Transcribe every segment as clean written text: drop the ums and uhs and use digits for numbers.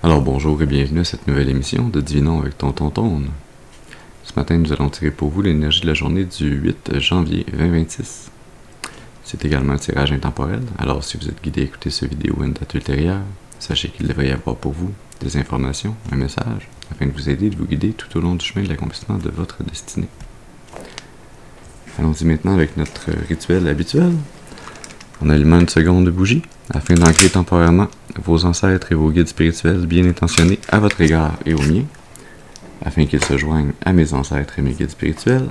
Alors bonjour et bienvenue à cette nouvelle émission de Divinons avec Tonton Tone. Ce matin, nous allons tirer pour vous l'énergie de la journée du 8 janvier 2026. C'est également un tirage intemporel, alors si vous êtes guidé à écouter cette vidéo à une date ultérieure, sachez qu'il devrait y avoir pour vous des informations, un message, afin de vous aider et de vous guider tout au long du chemin de l'accomplissement de votre destinée. Allons-y maintenant avec notre rituel habituel. En allumant une seconde de bougie, afin d'ancrer temporairement vos ancêtres et vos guides spirituels bien intentionnés à votre égard et au mien, afin qu'ils se joignent à mes ancêtres et mes guides spirituels,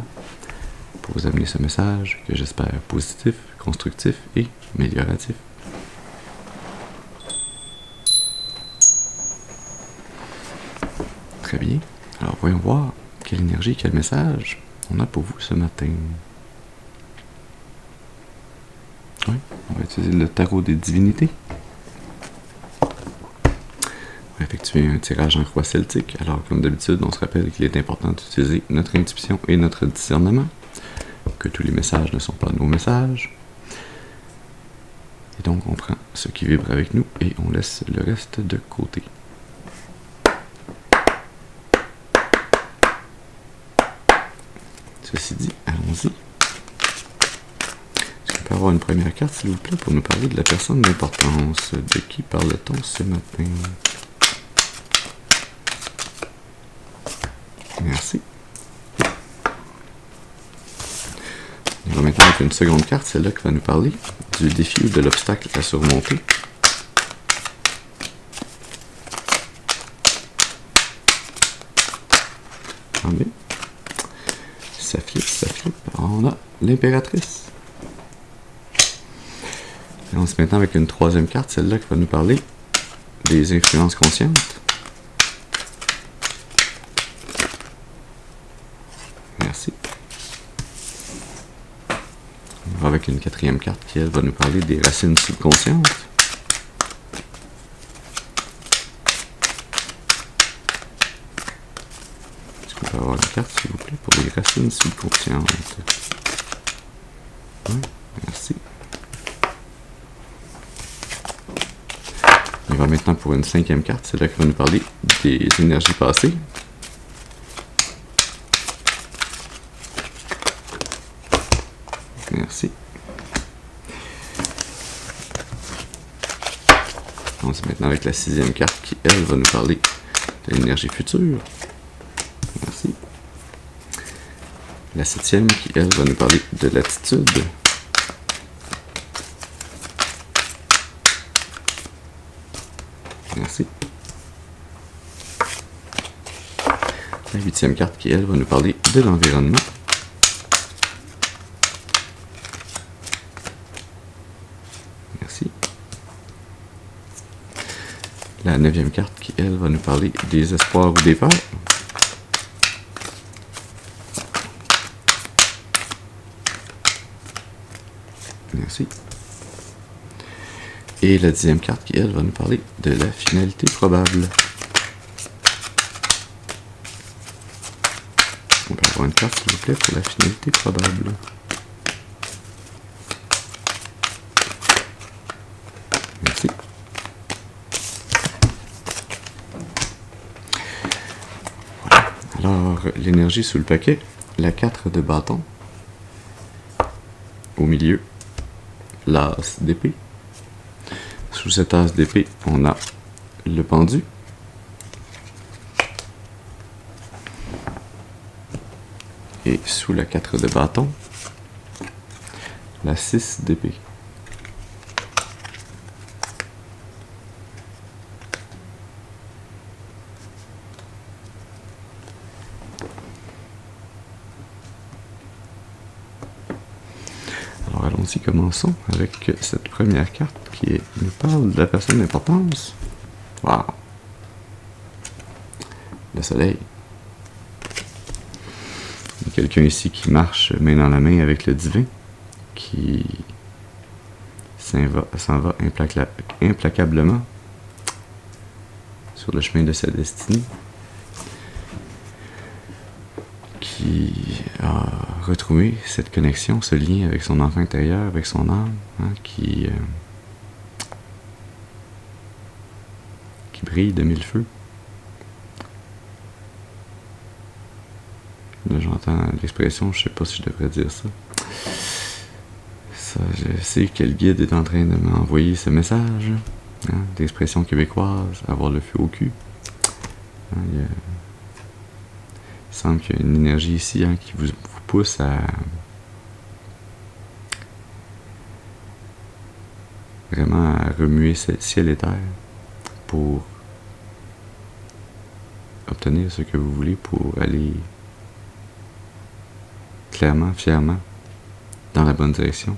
pour vous amener ce message que j'espère positif, constructif et amélioratif. Très bien. Alors voyons voir quelle énergie, quel message on a pour vous ce matin. Oui, on va utiliser le tarot des divinités. On va effectuer un tirage en croix celtique. Alors, comme d'habitude, on se rappelle qu'il est important d'utiliser notre intuition et notre discernement, que tous les messages ne sont pas nos messages. Et donc, on prend ce qui vibre avec nous et on laisse le reste de côté. Ceci dit, allons-y. Avoir une première carte, s'il vous plaît, pour nous parler de la personne d'importance. De qui parle-t-on ce matin? Merci. On va maintenant avec une seconde carte, celle-là qui va nous parler du défi ou de l'obstacle à surmonter. Attendez. Ça flippe. On a l'impératrice. Et on se met maintenant avec une troisième carte, celle-là qui va nous parler des influences conscientes. Merci. On va avec une quatrième carte qui, elle, va nous parler des racines subconscientes. Est-ce qu'on peut avoir une carte, s'il vous plaît, pour les racines subconscientes? Oui, merci. On va maintenant pour une cinquième carte, c'est là qui va nous parler des énergies passées. Merci. On se met maintenant avec la sixième carte qui, elle, va nous parler de l'énergie future. Merci. La septième qui, elle, va nous parler de l'attitude. Merci. La huitième carte qui, elle, va nous parler de l'environnement. Merci. La neuvième carte qui, elle, va nous parler des espoirs ou des peurs. Merci. Et la dixième carte qui, elle, va nous parler de la finalité probable. On peut avoir une carte, s'il vous plaît, pour la finalité probable. Merci. Voilà. Alors, l'énergie sous le paquet, la 4 de bâton. Au milieu, l'as d'épée. Sous cette as d'épée, on a le pendu. Et sous la 4 de bâton, la 6 d'épée. Alors allons-y, commençons avec cette première carte qui nous parle de la personne d'importance. Wow! Le soleil. Il y a quelqu'un ici qui marche main dans la main avec le divin, qui s'en va implacablement sur le chemin de sa destinée, qui a retrouvé cette connexion, ce lien avec son enfant intérieur, avec son âme, hein, qui qui brille de mille feux. Là, j'entends l'expression, je sais pas si je devrais dire ça. Ça, je sais que le guide est en train de m'envoyer ce message, hein, d'expression québécoise, avoir le feu au cul. Hein, il semble qu'il y a une énergie ici, hein, qui vous pousse à vraiment à remuer ciel et terre pour obtenir ce que vous voulez, pour aller clairement, fièrement, dans la bonne direction,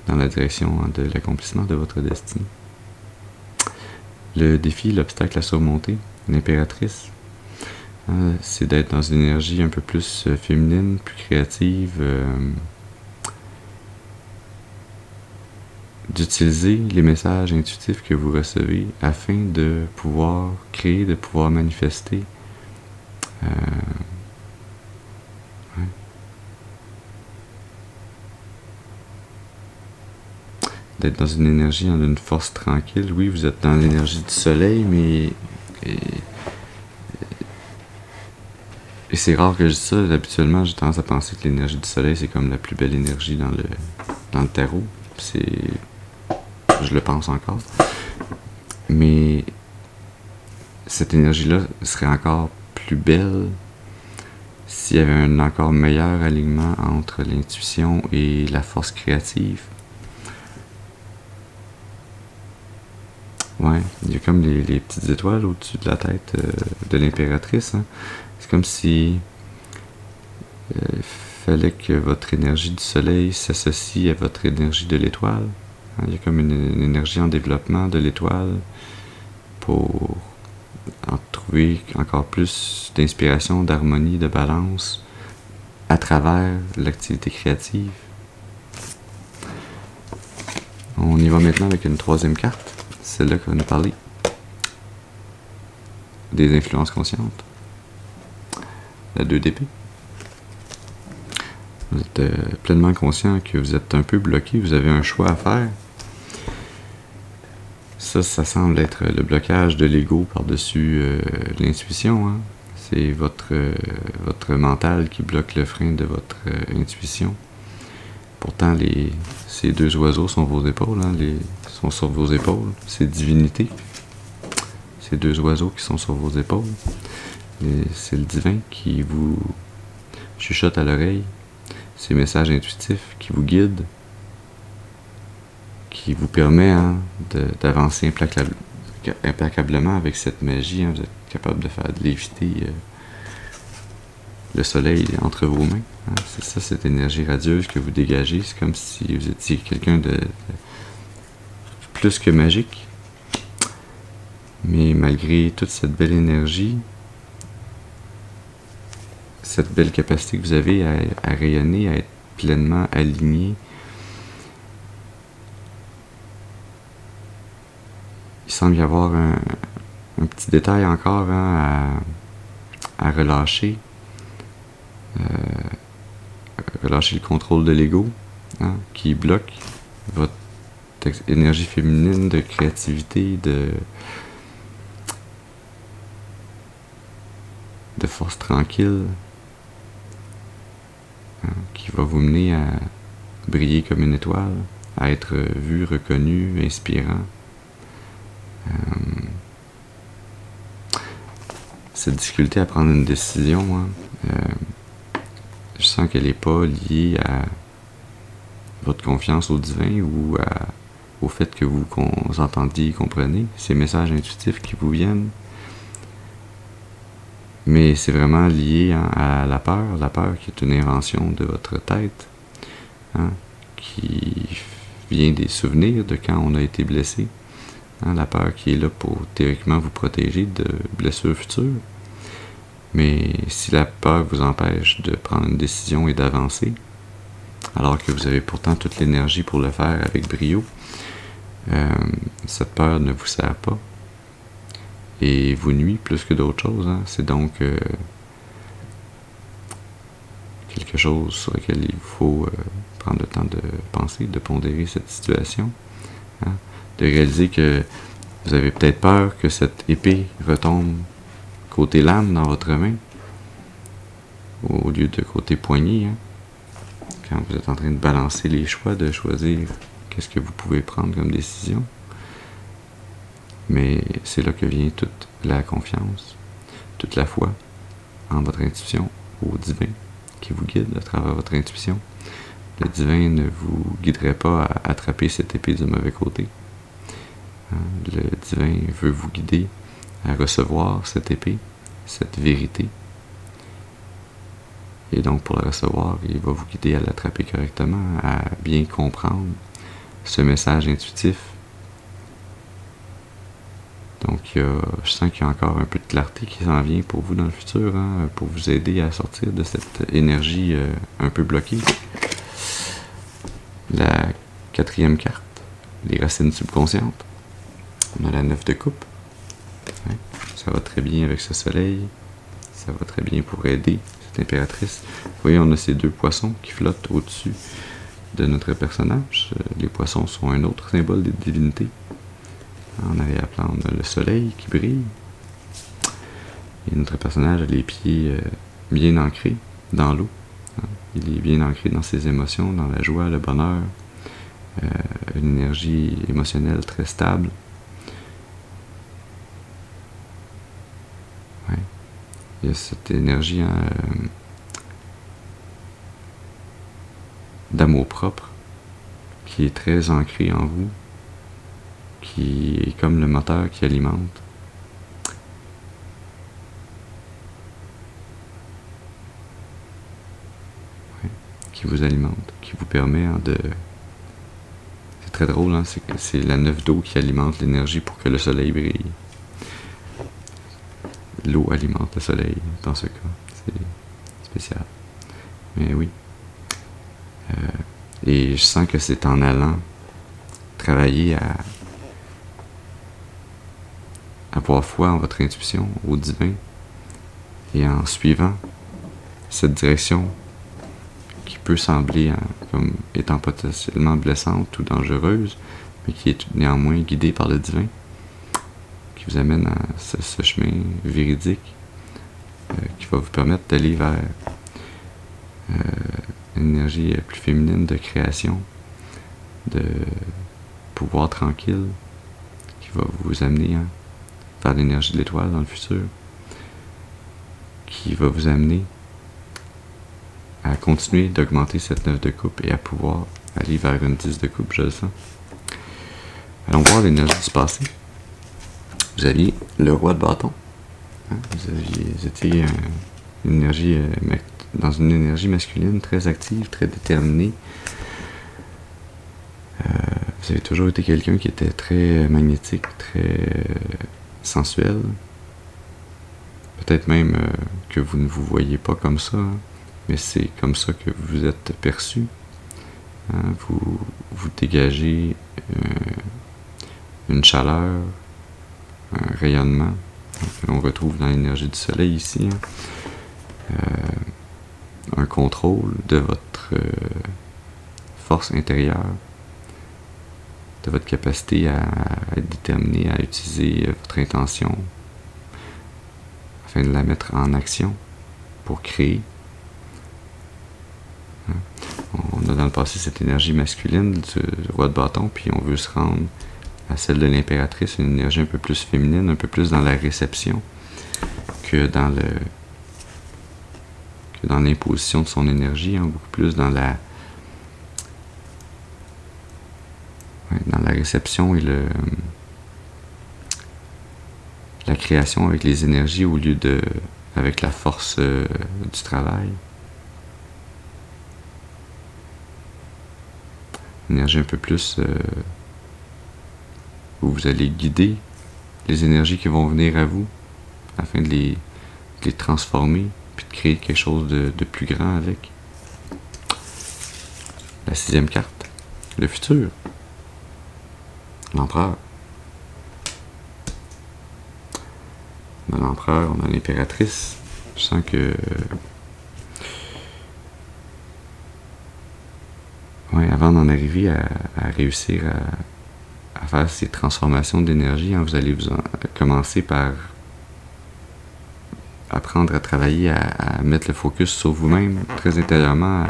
dans la direction, hein, de l'accomplissement de votre destinée. Le défi, l'obstacle à surmonter, l'impératrice, hein, c'est d'être dans une énergie un peu plus féminine, plus créative, d'utiliser les messages intuitifs que vous recevez afin de pouvoir créer, de pouvoir manifester. Ouais. D'être dans une énergie, dans une force tranquille. Oui, vous êtes dans l'énergie du soleil, mais et c'est rare que je dise ça. Habituellement, j'ai tendance à penser que l'énergie du soleil, c'est comme la plus belle énergie dans le tarot. Je le pense encore. Mais cette énergie-là serait encore plus belle s'il y avait un encore meilleur alignement entre l'intuition et la force créative. Ouais, il y a comme les petites étoiles au-dessus de la tête de l'impératrice. Hein. C'est comme si il fallait que votre énergie du soleil s'associe à votre énergie de l'étoile. Hein, il y a comme une énergie en développement de l'étoile pour en trouver encore plus d'inspiration, d'harmonie, de balance à travers l'activité créative. On y va maintenant avec une troisième carte. Celle-là qui va nous parler des influences conscientes. La 2 d'épée. Vous êtes pleinement conscient que vous êtes un peu bloqué, vous avez un choix à faire. Ça semble être le blocage de l'ego par-dessus l'intuition. Hein? C'est votre mental qui bloque le frein de votre intuition. Pourtant, ces deux oiseaux sont vos épaules, hein? Sont sur vos épaules. C'est divinité. Ces deux oiseaux qui sont sur vos épaules. C'est le divin qui vous chuchote à l'oreille ces messages intuitifs qui vous guident, qui vous permet, hein, d'avancer implacablement avec cette magie. Hein, vous êtes capable de faire léviter le soleil entre vos mains. Hein, c'est ça, cette énergie radieuse que vous dégagez. C'est comme si vous étiez quelqu'un de plus que magique. Mais malgré toute cette belle énergie, cette belle capacité que vous avez à rayonner, à être pleinement aligné, il semble y avoir un petit détail encore, hein, à relâcher. Relâcher le contrôle de l'ego, hein, qui bloque votre énergie féminine de créativité, de force tranquille, hein, qui va vous mener à briller comme une étoile, à être vu, reconnu, inspirant. Cette difficulté à prendre une décision, hein, je sens qu'elle n'est pas liée à votre confiance au divin ou au fait que vous entendiez et comprenez ces messages intuitifs qui vous viennent. Mais c'est vraiment lié, hein, à la peur qui est une invention de votre tête, hein, qui vient des souvenirs de quand on a été blessé. Hein, la peur qui est là pour théoriquement vous protéger de blessures futures. Mais si la peur vous empêche de prendre une décision et d'avancer, alors que vous avez pourtant toute l'énergie pour le faire avec brio, cette peur ne vous sert pas et vous nuit plus que d'autres choses. Hein. C'est donc quelque chose sur lequel il faut prendre le temps de penser, de pondérer cette situation, hein, de réaliser que Vous avez peut-être peur que cette épée retombe côté lame dans votre main, au lieu de côté poignet, hein, quand vous êtes en train de balancer les choix, de choisir qu'est-ce que vous pouvez prendre comme décision. Mais c'est là que vient toute la confiance, toute la foi en votre intuition, au divin qui vous guide à travers votre intuition. Le divin ne vous guiderait pas à attraper cette épée du mauvais côté. Le divin veut vous guider à recevoir cette épée, cette vérité. Et donc pour la recevoir, il va vous guider à l'attraper correctement, à bien comprendre ce message intuitif. Donc je sens qu'il y a encore un peu de clarté qui s'en vient pour vous dans le futur, hein, pour vous aider à sortir de cette énergie un peu bloquée. La 4e carte, les racines subconscientes. On a la 9 de coupe. Ouais, ça va très bien avec ce soleil. Ça va très bien pour aider cette impératrice. Vous voyez, on a ces 2 poissons qui flottent au-dessus de notre personnage. Les poissons sont un autre symbole des divinités. En arrière-plan, on a le soleil qui brille. Et notre personnage a les pieds bien ancrés dans l'eau. Il est bien ancré dans ses émotions, dans la joie, le bonheur, une énergie émotionnelle très stable. Ouais. Il y a cette énergie d'amour-propre qui est très ancrée en vous, qui est comme le moteur qui alimente. Ouais. Qui vous alimente, qui vous permet de... C'est très drôle, hein? C'est la 9 d'eau qui alimente l'énergie pour que le soleil brille. L'eau alimente le soleil, dans ce cas. C'est spécial. Mais oui. Et je sens que c'est en allant travailler à avoir foi en votre intuition, au divin, et en suivant cette direction qui peut sembler comme étant potentiellement blessante ou dangereuse, mais qui est néanmoins guidée par le divin, qui vous amène à ce chemin véridique qui va vous permettre d'aller vers une énergie plus féminine de création, de pouvoir tranquille, qui va vous amener vers l'énergie de l'étoile dans le futur, qui va vous amener à continuer d'augmenter cette 9 de coupe et à pouvoir aller vers une 10 de coupe, je le sens. Allons voir l'énergie du passé. Vous aviez le roi de bâton. Hein? Vous étiez dans une énergie masculine très active, très déterminée. Vous avez toujours été quelqu'un qui était très magnétique, très sensuel. Peut-être même que vous ne vous voyez pas comme ça, hein, mais c'est comme ça que vous êtes perçu. Hein, vous dégagez une chaleur, un rayonnement que l'on retrouve dans l'énergie du soleil ici. Hein. Un contrôle de votre force intérieure, de votre capacité à être déterminé, à utiliser votre intention afin de la mettre en action pour créer. On a dans le passé cette énergie masculine du roi de bâton, puis on veut se rendre à celle de l'impératrice, une énergie un peu plus féminine, un peu plus dans la réception que dans l'imposition de son énergie, hein, beaucoup plus dans la réception et la création avec les énergies au lieu de avec la force du travail. Une énergie un peu plus où vous allez guider les énergies qui vont venir à vous afin de les transformer puis de créer quelque chose de plus grand avec. La 6e carte, le futur. L'empereur. On a l'empereur, on a l'impératrice. Je sens que... avant d'en arriver à réussir à à faire ces transformations d'énergie, hein, vous allez commencer par apprendre à travailler, à mettre le focus sur vous-même, très intérieurement,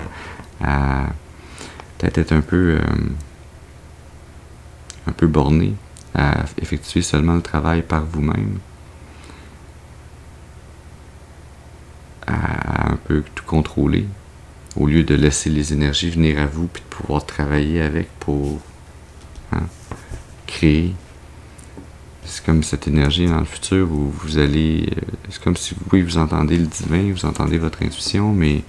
à peut-être être un peu borné, à effectuer seulement le travail par vous-même, à un peu tout contrôler, au lieu de laisser les énergies venir à vous puis de pouvoir travailler avec pour créer. C'est comme cette énergie dans le futur où vous allez... c'est comme si vous entendez le divin, vous entendez votre intuition, mais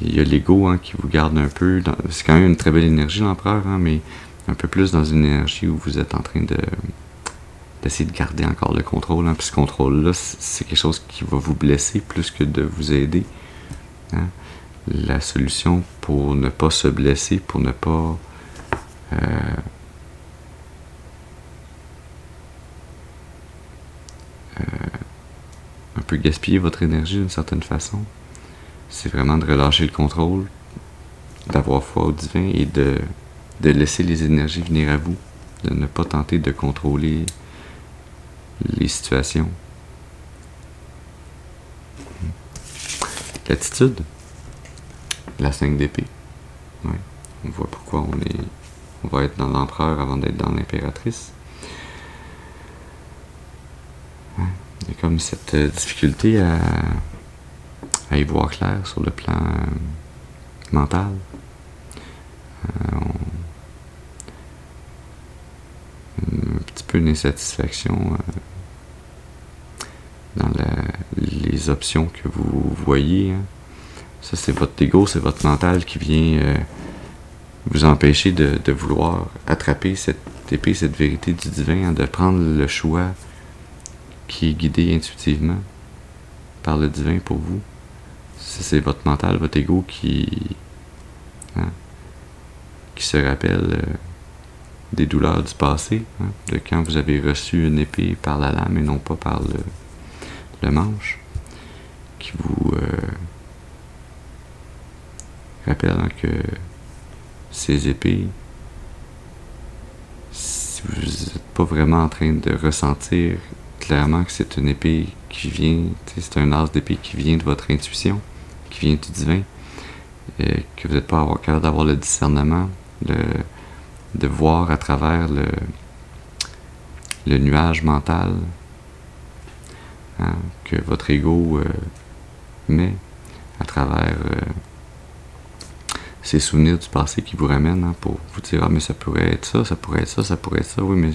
il y a l'ego qui vous garde un peu... c'est quand même une très belle énergie, l'empereur, mais un peu plus dans une énergie où vous êtes en train d'essayer de garder encore le contrôle. Puis ce contrôle-là, c'est quelque chose qui va vous blesser plus que de vous aider. La solution pour ne pas se blesser, pour ne pas... un peu gaspiller votre énergie d'une certaine façon, c'est vraiment de relâcher le contrôle, d'avoir foi au divin et de laisser les énergies venir à vous, de ne pas tenter de contrôler les situations. L'attitude, la 5 d'épée. Ouais. On voit pourquoi on va être dans l'empereur avant d'être dans l'impératrice. Il y a comme cette difficulté à y voir clair sur le plan mental. Un petit peu une insatisfaction dans les options que vous voyez. Ça, c'est votre ego, c'est votre mental qui vient vous empêcher de vouloir attraper cette épée, cette vérité du divin, de prendre le choix qui est guidé intuitivement par le divin pour vous. C'est votre mental, votre ego qui se rappelle des douleurs du passé, de quand vous avez reçu une épée par la lame et non pas par le manche, qui vous rappelle que ces épées, si vous n'êtes pas vraiment en train de ressentir clairement que c'est une épée qui vient, c'est un as d'épée qui vient de votre intuition, qui vient du divin, et que vous n'êtes pas capable d'avoir le discernement, de voir à travers le nuage mental que votre ego met à travers ces souvenirs du passé qui vous ramènent pour vous dire mais ça pourrait être ça, ça pourrait être ça, ça pourrait être ça, oui, mais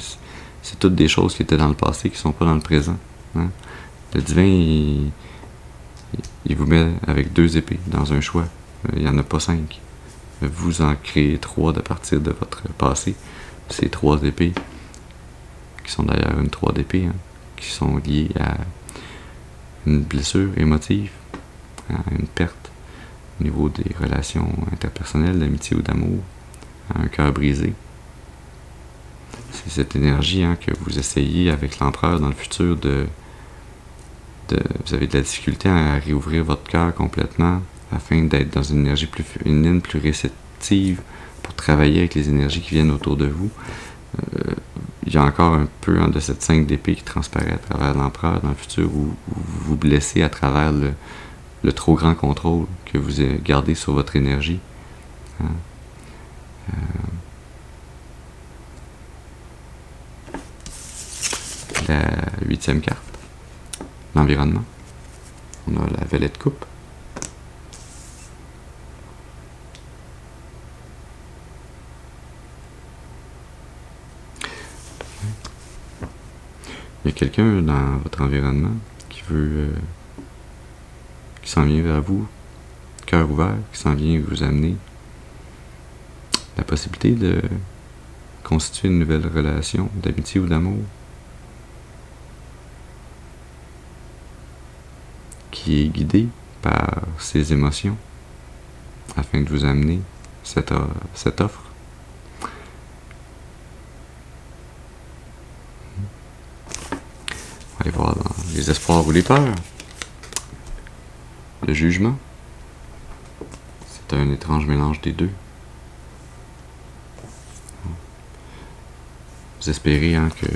c'est toutes des choses qui étaient dans le passé qui sont pas dans le présent. Le divin, il vous met avec 2 épées dans un choix. Il n'y en a pas 5. Vous en créez 3 de partir de votre passé. Ces 3 épées, qui sont d'ailleurs une 3 d'épée, qui sont liées à une blessure émotive, à une perte au niveau des relations interpersonnelles, d'amitié ou d'amour, à un cœur brisé. C'est cette énergie que vous essayez avec l'empereur dans le futur vous avez de la difficulté à réouvrir votre cœur complètement afin d'être dans une énergie plus féminine, plus réceptive pour travailler avec les énergies qui viennent autour de vous. Il y a encore un peu de cette 5 d'épée qui transparaît à travers l'empereur dans le futur où vous vous blessez à travers le trop grand contrôle que vous gardez sur votre énergie. La 8e carte, l'environnement. On a la valet de coupe. Il y a quelqu'un dans votre environnement qui veut qui s'en vient vers vous, cœur ouvert, qui s'en vient vous amener la possibilité de constituer une nouvelle relation d'amitié ou d'amour qui est guidée par ses émotions afin de vous amener cette offre. On va aller voir dans les espoirs ou les peurs. Le jugement. C'est un étrange mélange des deux. vous espérez que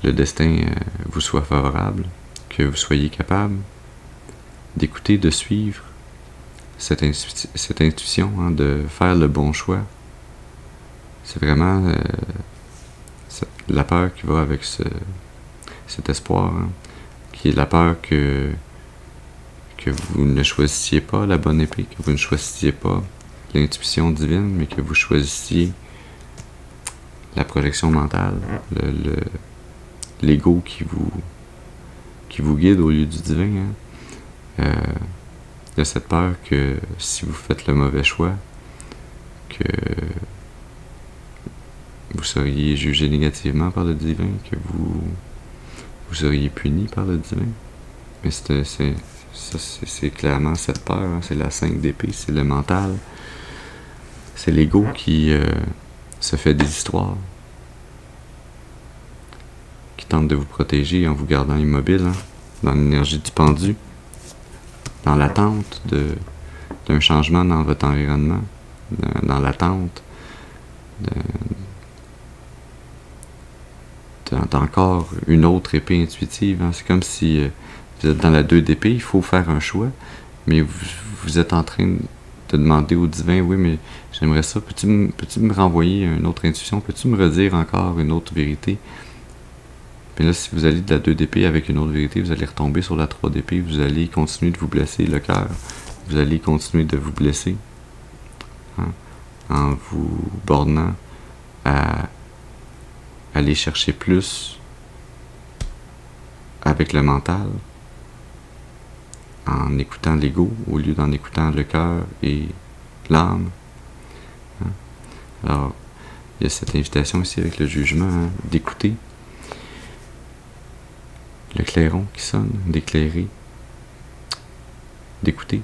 le destin vous soit favorable, que vous soyez capable d'écouter, de suivre cette intuition, de faire le bon choix. C'est vraiment la peur qui va avec cet espoir, qui est la peur que vous ne choisissiez pas la bonne épée, que vous ne choisissiez pas l'intuition divine, mais que vous choisissiez la projection mentale, l'ego qui vous guide au lieu du divin. Il y a cette peur que si vous faites le mauvais choix, que vous seriez jugé négativement par le divin, que vous seriez puni par le divin. Mais c'est clairement cette peur, c'est la 5 d'épée, c'est le mental, c'est l'ego qui se fait des histoires, qui tente de vous protéger en vous gardant immobile, dans l'énergie du pendu, dans l'attente d'un changement dans votre environnement, dans l'attente d'encore une autre épée intuitive. C'est comme si vous êtes dans la 2 d'épée, il faut faire un choix, mais vous êtes en train de demander au divin, oui, mais j'aimerais ça, peux-tu me renvoyer une autre intuition, peux-tu me redire encore une autre vérité? Mais là, si vous allez de la 2 d'épée avec une autre vérité, vous allez retomber sur la 3 d'épée, vous allez continuer de vous blesser le cœur, vous allez continuer de vous blesser en vous bornant à aller chercher plus avec le mental, en écoutant l'ego au lieu d'en écoutant le cœur et l'âme. Alors, il y a cette invitation ici avec le jugement, d'écouter le clairon qui sonne, d'éclairer, d'écouter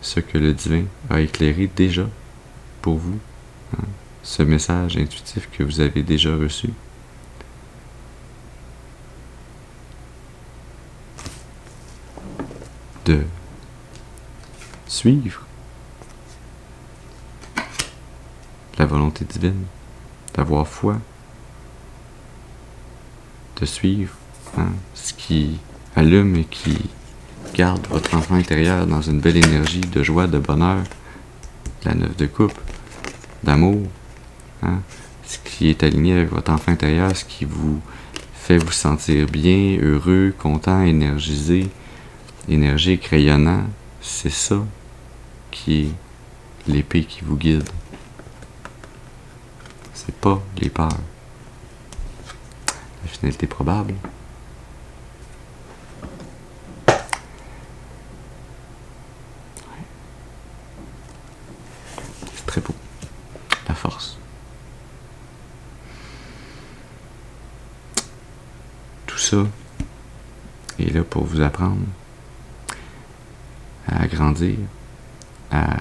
ce que le divin a éclairé déjà pour vous, ce message intuitif que vous avez déjà reçu. De suivre la volonté divine, d'avoir foi, de suivre ce qui allume et qui garde votre enfant intérieur dans une belle énergie de joie, de bonheur, la 9 de coupe, d'amour, ce qui est aligné avec votre enfant intérieur, ce qui vous fait vous sentir bien, heureux, content, énergisé, énergique, rayonnant, c'est ça qui est l'épée qui vous guide. C'est pas les peurs. La finalité probable. C'est très beau. La force. Tout ça est là pour vous apprendre à grandir, à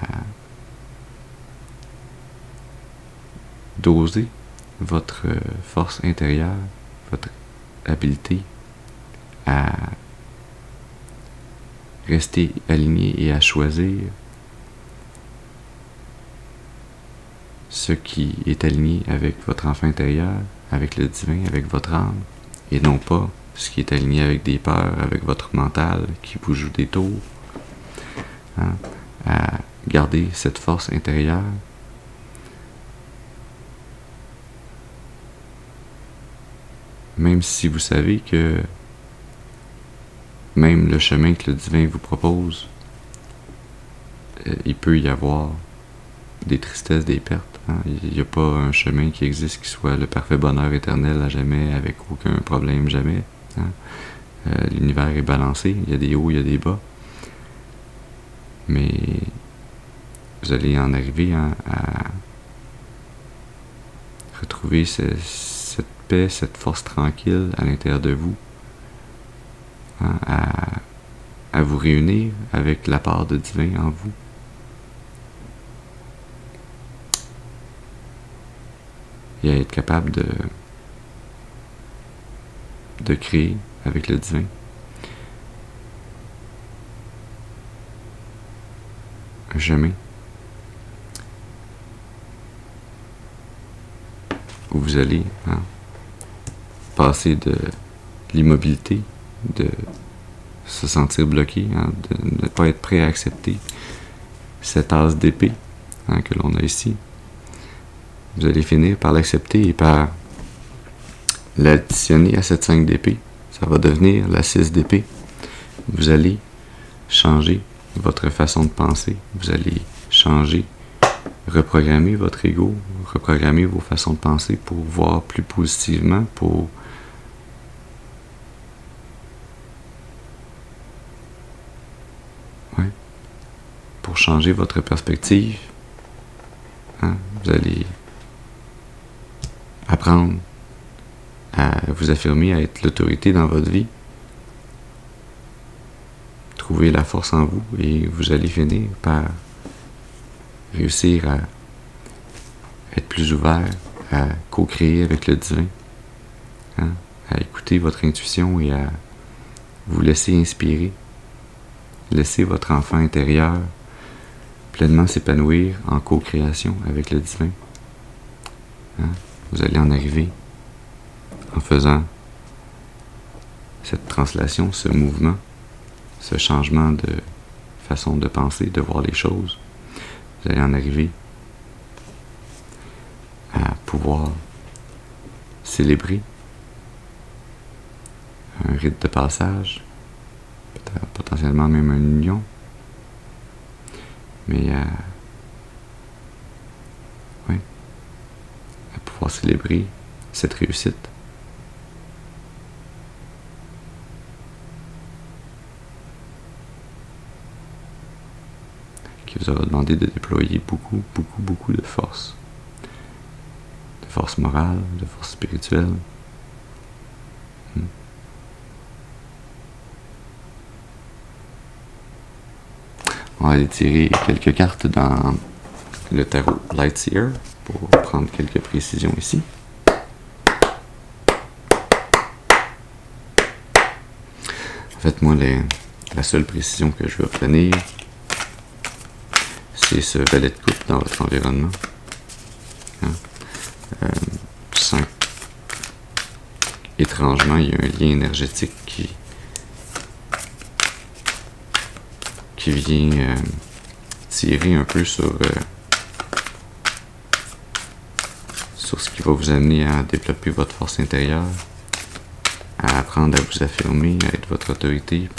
doser votre force intérieure, votre habileté à rester aligné et à choisir ce qui est aligné avec votre enfant intérieur, avec le divin, avec votre âme, et non pas ce qui est aligné avec des peurs, avec votre mental qui vous joue des tours. À garder cette force intérieure, même si vous savez que même le chemin que le divin vous propose, il peut y avoir des tristesses, des pertes. Il n'y a pas un chemin qui existe qui soit le parfait bonheur éternel à jamais, avec aucun problème jamais. L'univers est balancé, il y a des hauts, il y a des bas. Mais vous allez en arriver à retrouver cette paix, cette force tranquille à l'intérieur de vous, à vous réunir avec la part de divin en vous. Et à être capable de créer avec le divin. Un chemin où vous allez passer de l'immobilité, de se sentir bloqué, de ne pas être prêt à accepter cette as d'épée que l'on a ici. Vous allez finir par l'accepter et par l'additionner à cette 5 d'épée. Ça va devenir la 6 d'épée. Vous allez changer votre façon de penser. Vous allez changer, reprogrammer votre ego, reprogrammer vos façons de penser pour voir plus positivement, pour changer votre perspective. Vous allez apprendre à vous affirmer, à être l'autorité dans votre vie. Trouver la force en vous et vous allez finir par réussir à être plus ouvert, à co-créer avec le divin, à écouter votre intuition et à vous laisser inspirer. Laissez votre enfant intérieur pleinement s'épanouir en co-création avec le divin. Vous allez en arriver en faisant cette translation, ce mouvement, ce changement de façon de penser, de voir les choses. Vous allez en arriver à pouvoir célébrer un rite de passage, peut-être potentiellement même une union, mais à pouvoir célébrer cette réussite. Qui vous aura demandé de déployer beaucoup de force. De force morale, de force spirituelle. On va aller tirer quelques cartes dans le tarot Lightseer pour prendre quelques précisions ici. En fait, moi, la seule précision que je vais obtenir, c'est ce valet de coupe dans votre environnement. Je sens étrangement, il y a un lien énergétique qui vient tirer un peu sur ce qui va vous amener à développer votre force intérieure, à apprendre à vous affirmer, à être votre autorité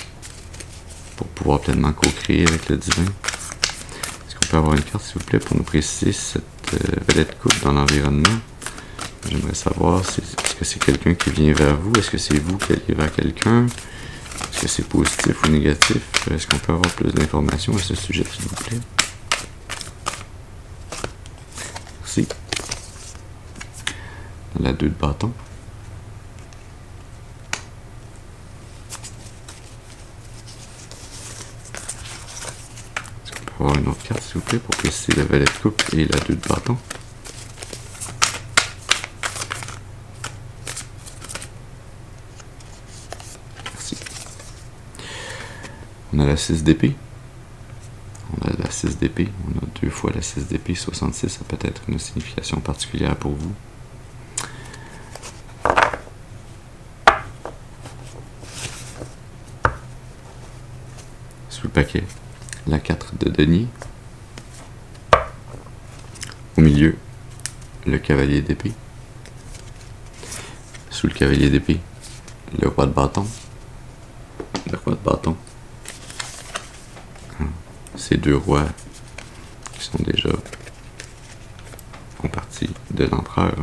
pour pouvoir pleinement co-créer avec le divin. Est-ce qu'on peut avoir une carte, s'il vous plaît, pour nous préciser cette valet de coupe dans l'environnement? J'aimerais savoir, est-ce que c'est quelqu'un qui vient vers vous? Est-ce que c'est vous qui allez vers quelqu'un? Est-ce que c'est positif ou négatif? Est-ce qu'on peut avoir plus d'informations à ce sujet, s'il vous plaît? Merci. La 2 de bâton. Est-ce qu'on peut avoir une autre carte, s'il vous plaît, pour préciser la valet de coupe et la 2 de bâton? Merci. On a la 6 d'épée. On a la 6 d'épée. On a 2 fois la 6 d'épée. 66, ça peut être une signification particulière pour vous. Sous le paquet, la 4 de denier. Au milieu, le cavalier d'épée. Sous le cavalier d'épée, le roi de bâton. Le roi de bâton. Ces 2 rois qui sont déjà font partie de l'empereur.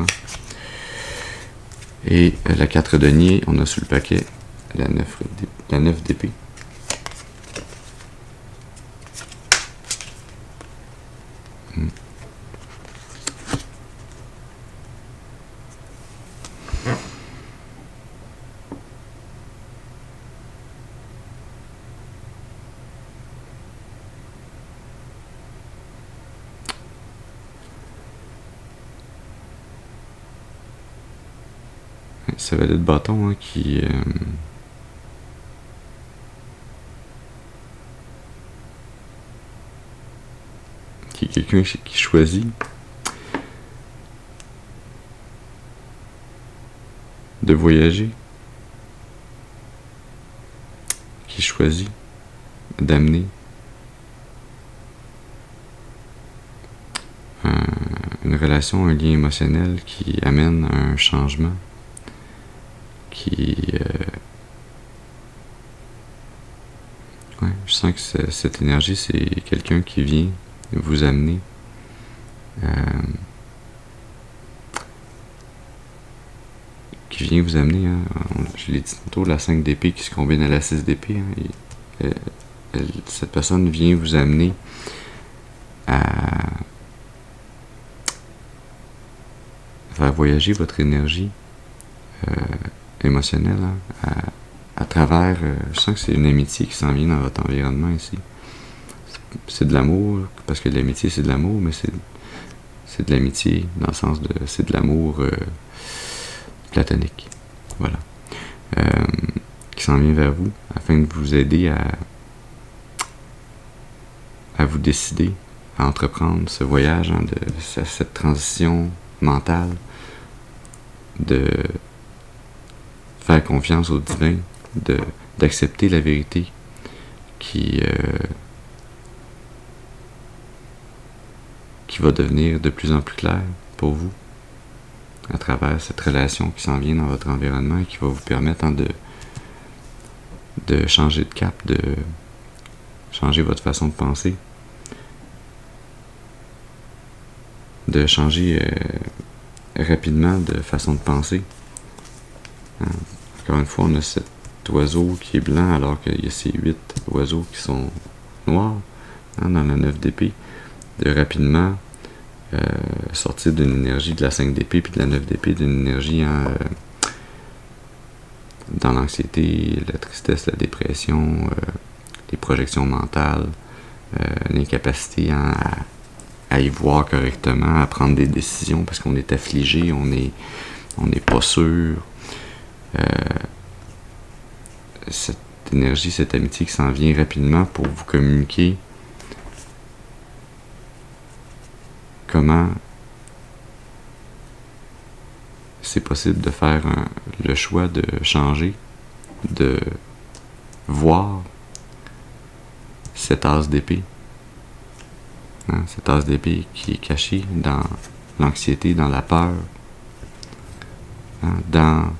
Et la 4 de denier, on a sous le paquet la 9 d'épée. Ce valet de bâton qui est quelqu'un qui choisit de voyager, qui choisit d'amener une relation, un lien émotionnel qui amène un changement, je sens que cette énergie, c'est quelqu'un qui vient vous amener je l'ai dit tantôt, la 5 d'épée qui se combine à la 6 d'épée, cette personne vient vous amener à faire voyager votre énergie émotionnelle à travers, je sens que c'est une amitié qui s'en vient dans votre environnement ici. C'est de l'amour, parce que l'amitié c'est de l'amour, mais c'est de l'amitié dans le sens de, c'est de l'amour platonique, voilà, qui s'en vient vers vous afin de vous aider à vous décider à entreprendre ce voyage, cette transition mentale, de faire confiance au divin, d'accepter la vérité qui va devenir de plus en plus claire pour vous à travers cette relation qui s'en vient dans votre environnement et qui va vous permettre de changer de cap, de changer votre façon de penser, de changer rapidement de façon de penser. Encore une fois, on a cet oiseau qui est blanc alors qu'il y a ces 8 oiseaux qui sont noirs dans la 9 d'épée, de rapidement sortir d'une énergie de la 5 d'épée puis de la 9 d'épée, d'une énergie dans l'anxiété, la tristesse, la dépression, les projections mentales, l'incapacité à y voir correctement, à prendre des décisions parce qu'on est affligé, on n'est pas sûr. Cette énergie, cette amitié qui s'en vient rapidement pour vous communiquer comment c'est possible de faire le choix de changer, de voir cette as d'épée. Cette as d'épée qui est cachée dans l'anxiété, dans la peur, dans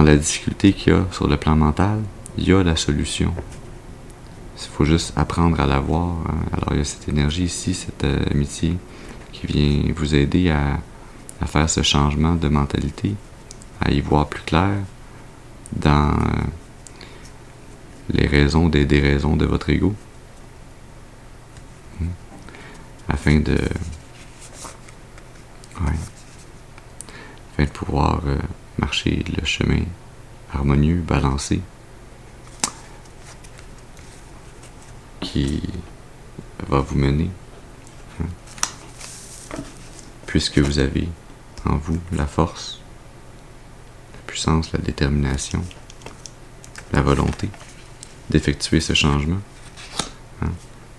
la difficulté qu'il y a sur le plan mental, il y a la solution. Il faut juste apprendre à la voir. Alors il y a cette énergie ici, cette amitié qui vient vous aider à faire ce changement de mentalité, à y voir plus clair dans les raisons des déraisons de votre ego, afin de pouvoir marcher le chemin harmonieux, balancé, qui va vous mener, puisque vous avez en vous la force, la puissance, la détermination, la volonté d'effectuer ce changement.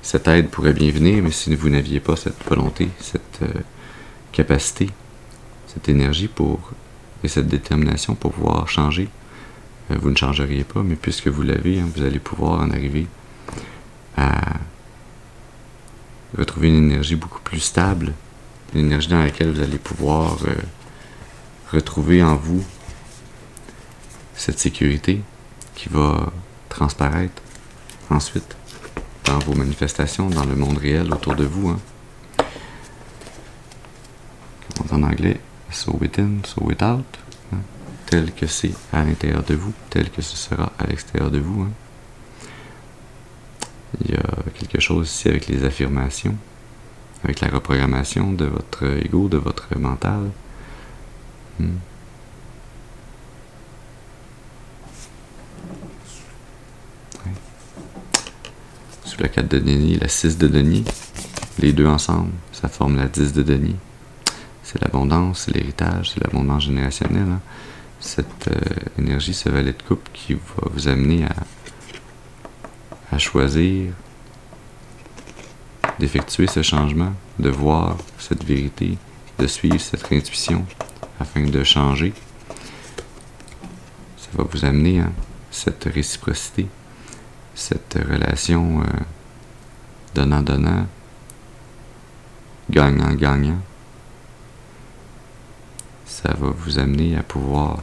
Cette aide pourrait bien venir, mais si vous n'aviez pas cette volonté, cette capacité, cette énergie et cette détermination pour pouvoir changer, vous ne changeriez pas, mais puisque vous l'avez, vous allez pouvoir en arriver à retrouver une énergie beaucoup plus stable, une énergie dans laquelle vous allez pouvoir retrouver en vous cette sécurité qui va transparaître ensuite dans vos manifestations, dans le monde réel autour de vous. En anglais, so within, so without, tel que c'est à l'intérieur de vous, tel que ce sera à l'extérieur de vous. Il y a quelque chose ici avec les affirmations, avec la reprogrammation de votre ego, de votre mental. Sous la 4 de denier, la 6 de denier, les deux ensemble, ça forme la 10 de denier. C'est l'abondance, c'est l'héritage, c'est l'abondance générationnelle. Cette énergie, ce valet de coupe qui va vous amener à choisir d'effectuer ce changement, de voir cette vérité, de suivre cette intuition afin de changer Ça va vous amener à cette réciprocité, cette relation donnant-donnant, gagnant-gagnant. Ça va vous amener à pouvoir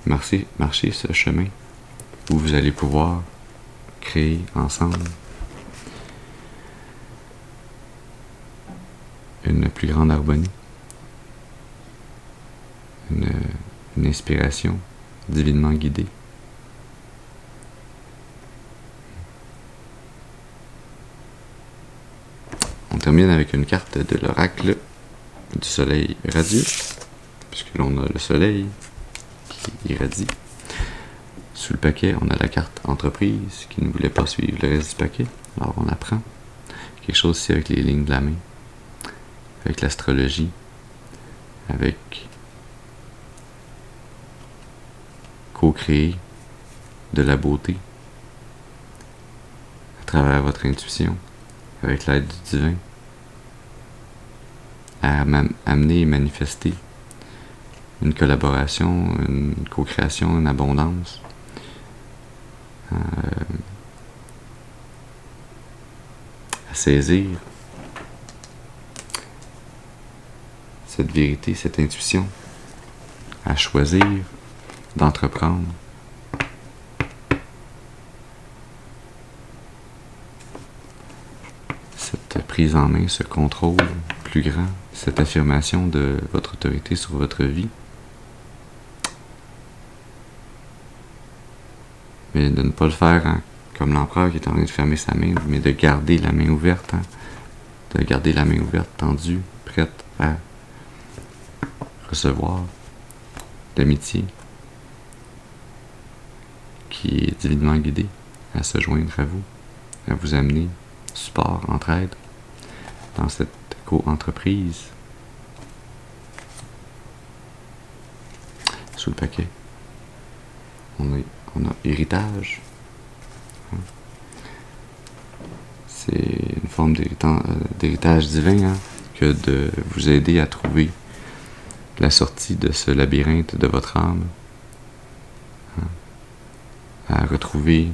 marcher ce chemin où vous allez pouvoir créer ensemble une plus grande harmonie, une inspiration divinement guidée. On termine avec une carte de l'oracle du soleil radieux, puisque l'on a le soleil qui irradie. Sous le paquet, on a la carte entreprise qui ne voulait pas suivre le reste du paquet. Alors on apprend quelque chose ici avec les lignes de la main, avec l'astrologie, avec co-créer de la beauté à travers votre intuition, avec l'aide du divin, à amener et manifester une collaboration, une co-création, une abondance, à saisir cette vérité, cette intuition, à choisir d'entreprendre. Cette prise en main, ce contrôle plus grand, cette affirmation de votre autorité sur votre vie. Mais de ne pas le faire comme l'empereur qui est en train de fermer sa main, mais de garder la main ouverte, de garder la main ouverte, tendue, prête à recevoir l'amitié qui est divinement guidée à se joindre à vous, à vous amener support, entraide dans cette co-entreprise. Sous le paquet, on a héritage. C'est une forme d'héritage divin que de vous aider à trouver la sortie de ce labyrinthe de votre âme, à retrouver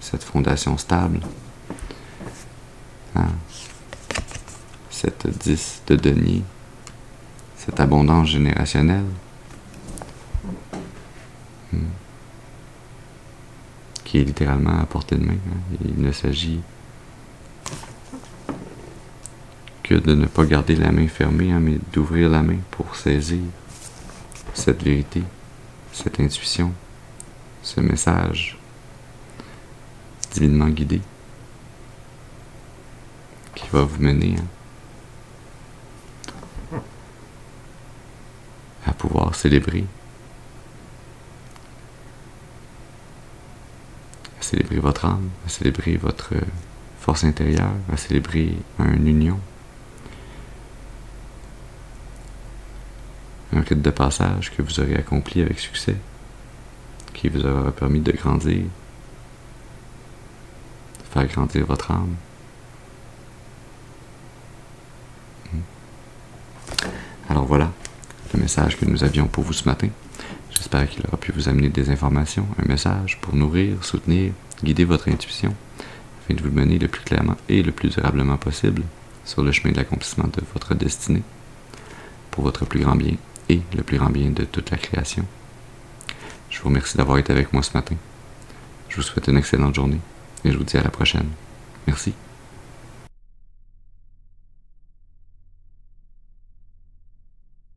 cette fondation stable, cette 10 de denier, cette abondance générationnelle qui est littéralement à portée de main. Il ne s'agit que de ne pas garder la main fermée, mais d'ouvrir la main pour saisir cette vérité, cette intuition, ce message divinement guidé qui va vous mener à pouvoir célébrer votre âme, à célébrer votre force intérieure, à célébrer une union, un rite de passage que vous aurez accompli avec succès, qui vous aura permis de grandir, de faire grandir votre âme. Alors voilà le message que nous avions pour vous ce matin. J'espère qu'il aura pu vous amener des informations, un message pour nourrir, soutenir, guider votre intuition, afin de vous mener le plus clairement et le plus durablement possible sur le chemin de l'accomplissement de votre destinée, pour votre plus grand bien et le plus grand bien de toute la création. Je vous remercie d'avoir été avec moi ce matin. Je vous souhaite une excellente journée et je vous dis à la prochaine. Merci.